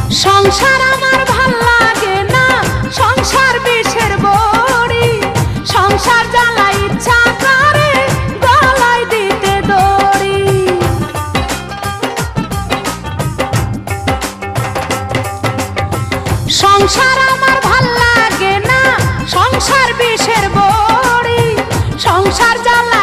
সংসার আমার ভাল লাগে না, সংসার বিষের বড়ি। সংসার জ্বালা ইচ্ছা করে গলায় দিতে দড়ি। সংসার আমার ভাল লাগে না, সংসার বিষের বড়ি। সংসার জ্বালা